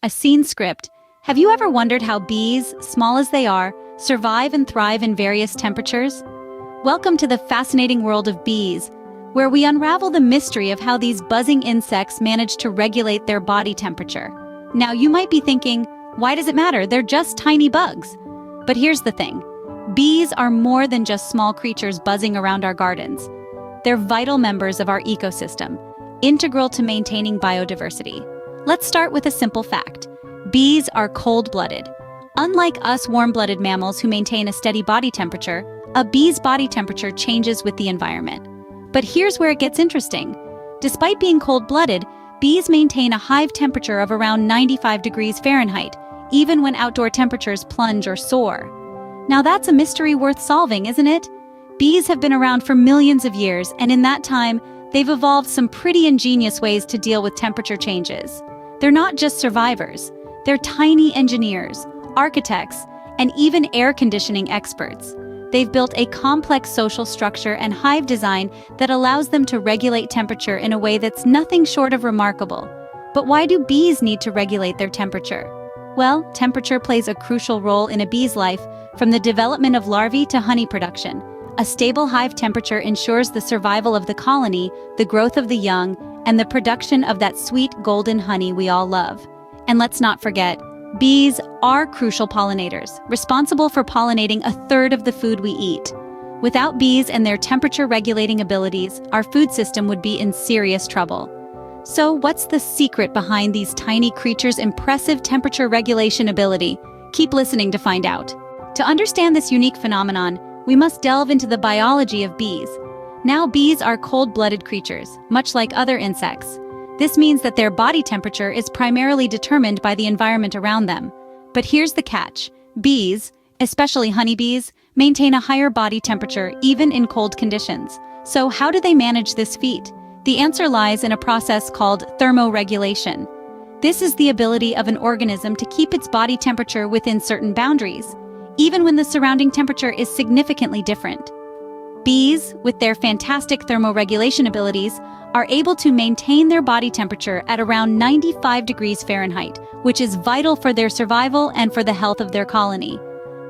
a scene script. Have you ever wondered how bees, small as they are, survive and thrive in various temperatures? Welcome to the fascinating world of bees, where we unravel the mystery of how these buzzing insects manage to regulate their body temperature. Now, you might be thinking, why does it matter? They're just tiny bugs. But here's the thing. Bees are more than just small creatures buzzing around our gardens. They're vital members of our ecosystem, integral to maintaining biodiversity. Let's start with a simple fact. Bees are cold-blooded. Unlike us warm-blooded mammals who maintain a steady body temperature, a bee's body temperature changes with the environment. But here's where it gets interesting. Despite being cold-blooded, bees maintain a hive temperature of around 95 degrees Fahrenheit, even when outdoor temperatures plunge or soar. Now that's a mystery worth solving, isn't it? Bees have been around for millions of years, and in that time, they've evolved some pretty ingenious ways to deal with temperature changes. They're not just survivors. They're tiny engineers, architects, and even air conditioning experts. They've built a complex social structure and hive design that allows them to regulate temperature in a way that's nothing short of remarkable. But why do bees need to regulate their temperature? Well, temperature plays a crucial role in a bee's life, from the development of larvae to honey production. A stable hive temperature ensures the survival of the colony, the growth of the young, and the production of that sweet golden honey we all love. And let's not forget, bees are crucial pollinators, responsible for pollinating a third of the food we eat. Without bees and their temperature-regulating abilities, our food system would be in serious trouble. So what's the secret behind these tiny creatures' impressive temperature regulation ability? Keep listening to find out. To understand this unique phenomenon, we must delve into the biology of bees. Now, bees are cold-blooded creatures, much like other insects. This means that their body temperature is primarily determined by the environment around them. But here's the catch. Bees, especially honeybees, maintain a higher body temperature even in cold conditions. So how do they manage this feat? The answer lies in a process called thermoregulation. This is the ability of an organism to keep its body temperature within certain boundaries, even when the surrounding temperature is significantly different. Bees, with their fantastic thermoregulation abilities, are able to maintain their body temperature at around 95 degrees Fahrenheit, which is vital for their survival and for the health of their colony.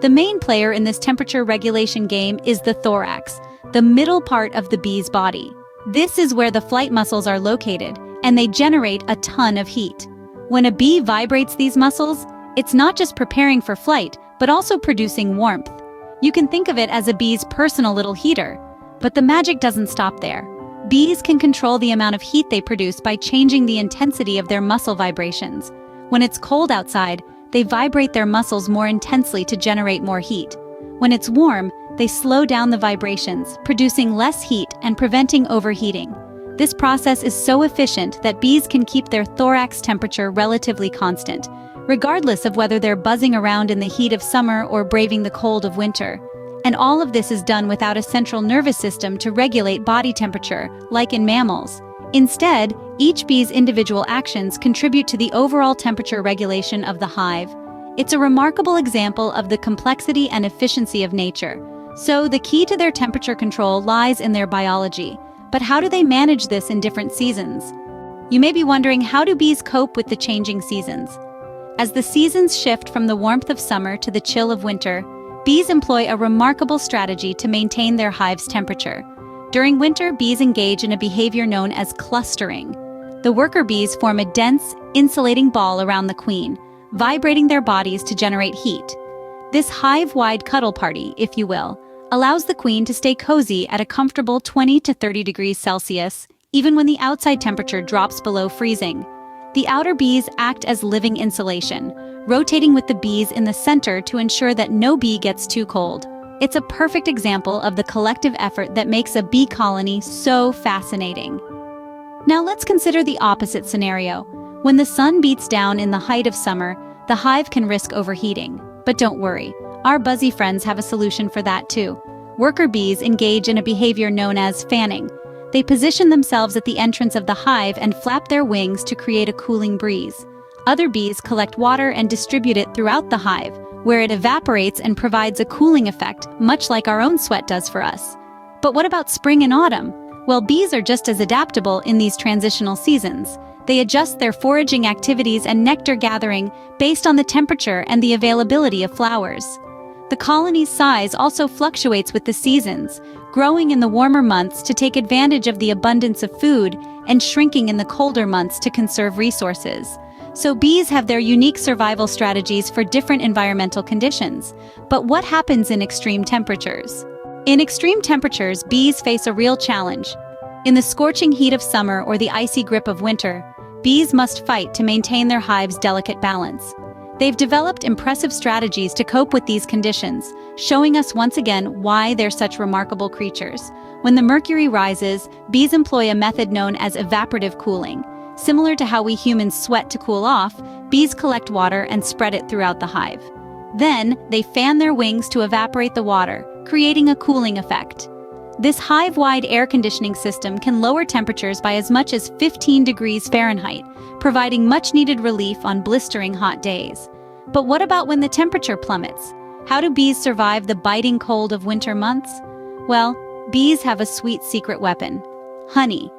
The main player in this temperature regulation game is the thorax, the middle part of the bee's body. This is where the flight muscles are located, and they generate a ton of heat. When a bee vibrates these muscles, it's not just preparing for flight, but also producing warmth. You can think of it as a bee's personal little heater. But the magic doesn't stop there. Bees can control the amount of heat they produce by changing the intensity of their muscle vibrations. When it's cold outside, they vibrate their muscles more intensely to generate more heat. When it's warm, they slow down the vibrations, producing less heat and preventing overheating. This process is so efficient that bees can keep their thorax temperature relatively constant, regardless of whether they're buzzing around in the heat of summer or braving the cold of winter. And all of this is done without a central nervous system to regulate body temperature, like in mammals. Instead, each bee's individual actions contribute to the overall temperature regulation of the hive. It's a remarkable example of the complexity and efficiency of nature. So the key to their temperature control lies in their biology. But how do they manage this in different seasons? You may be wondering, how do bees cope with the changing seasons? As the seasons shift from the warmth of summer to the chill of winter, bees employ a remarkable strategy to maintain their hive's temperature. During winter, bees engage in a behavior known as clustering. The worker bees form a dense, insulating ball around the queen, vibrating their bodies to generate heat. This hive-wide cuddle party, if you will, allows the queen to stay cozy at a comfortable 20 to 30 degrees Celsius, even when the outside temperature drops below freezing. The outer bees act as living insulation, rotating with the bees in the center to ensure that no bee gets too cold. It's a perfect example of the collective effort that makes a bee colony so fascinating. Now let's consider the opposite scenario. When the sun beats down in the height of summer, the hive can risk overheating. But don't worry, our buzzy friends have a solution for that too. Worker bees engage in a behavior known as fanning. They position themselves at the entrance of the hive and flap their wings to create a cooling breeze. Other bees collect water and distribute it throughout the hive, where it evaporates and provides a cooling effect, much like our own sweat does for us. But what about spring and autumn? Well, bees are just as adaptable in these transitional seasons. They adjust their foraging activities and nectar gathering based on the temperature and the availability of flowers. The colony's size also fluctuates with the seasons, growing in the warmer months to take advantage of the abundance of food and shrinking in the colder months to conserve resources. So bees have their unique survival strategies for different environmental conditions. But what happens in extreme temperatures? In extreme temperatures, bees face a real challenge. In the scorching heat of summer or the icy grip of winter, bees must fight to maintain their hive's delicate balance. They've developed impressive strategies to cope with these conditions, showing us once again why they're such remarkable creatures. When the mercury rises, bees employ a method known as evaporative cooling. Similar to how we humans sweat to cool off, bees collect water and spread it throughout the hive. Then, they fan their wings to evaporate the water, creating a cooling effect. This hive-wide air conditioning system can lower temperatures by as much as 15 degrees Fahrenheit, providing much-needed relief on blistering hot days. But what about when the temperature plummets? How do bees survive the biting cold of winter months? Well, bees have a sweet secret weapon: honey.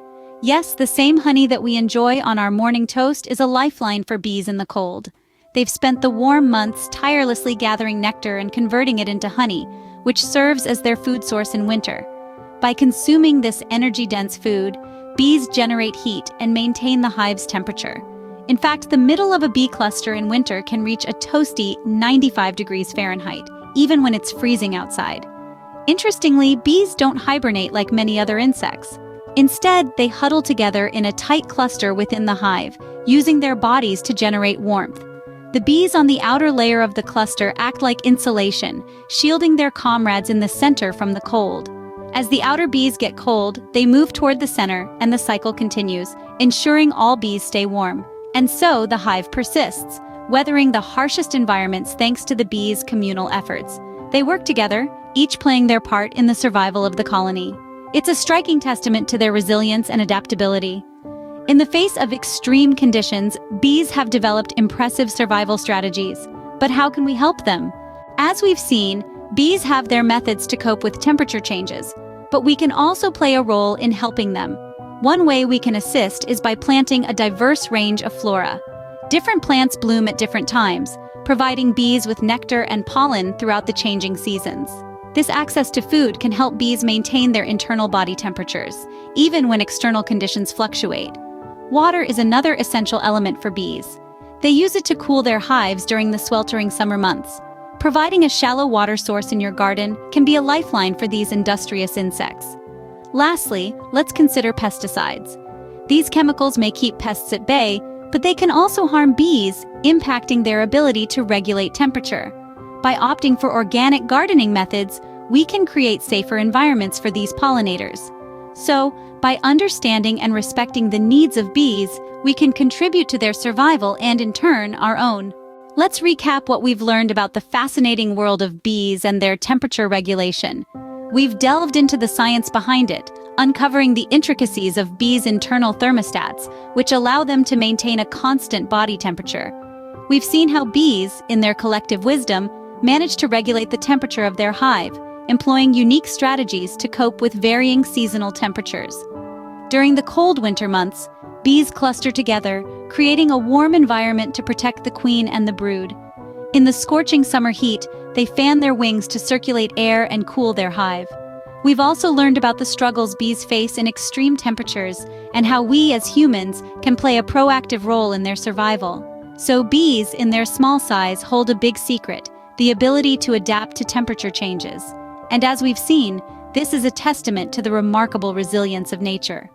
Yes, the same honey that we enjoy on our morning toast is a lifeline for bees in the cold. They've spent the warm months tirelessly gathering nectar and converting it into honey, which serves as their food source in winter. By consuming this energy-dense food, bees generate heat and maintain the hive's temperature. In fact, the middle of a bee cluster in winter can reach a toasty 95 degrees Fahrenheit, even when it's freezing outside. Interestingly, bees don't hibernate like many other insects. Instead, they huddle together in a tight cluster within the hive, using their bodies to generate warmth. The bees on the outer layer of the cluster act like insulation, shielding their comrades in the center from the cold. As the outer bees get cold, they move toward the center, and the cycle continues, ensuring all bees stay warm. And so the hive persists, weathering the harshest environments thanks to the bees' communal efforts. They work together, each playing their part in the survival of the colony. It's a striking testament to their resilience and adaptability. In the face of extreme conditions, bees have developed impressive survival strategies. But how can we help them? As we've seen, bees have their methods to cope with temperature changes, but we can also play a role in helping them. One way we can assist is by planting a diverse range of flora. Different plants bloom at different times, providing bees with nectar and pollen throughout the changing seasons. This access to food can help bees maintain their internal body temperatures, even when external conditions fluctuate. Water is another essential element for bees. They use it to cool their hives during the sweltering summer months. Providing a shallow water source in your garden can be a lifeline for these industrious insects. Lastly, let's consider pesticides. These chemicals may keep pests at bay, but they can also harm bees, impacting their ability to regulate temperature. By opting for organic gardening methods, we can create safer environments for these pollinators. So, by understanding and respecting the needs of bees, we can contribute to their survival and, in turn, our own. Let's recap what we've learned about the fascinating world of bees and their temperature regulation. We've delved into the science behind it, uncovering the intricacies of bees' internal thermostats, which allow them to maintain a constant body temperature. We've seen how bees, in their collective wisdom, manage to regulate the temperature of their hive, employing unique strategies to cope with varying seasonal temperatures. During the cold winter months, bees cluster together, creating a warm environment to protect the queen and the brood. In the scorching summer heat, they fan their wings to circulate air and cool their hive. We've also learned about the struggles bees face in extreme temperatures and how we as humans can play a proactive role in their survival. So bees, in their small size, hold a big secret: the ability to adapt to temperature changes. And as we've seen, this is a testament to the remarkable resilience of nature.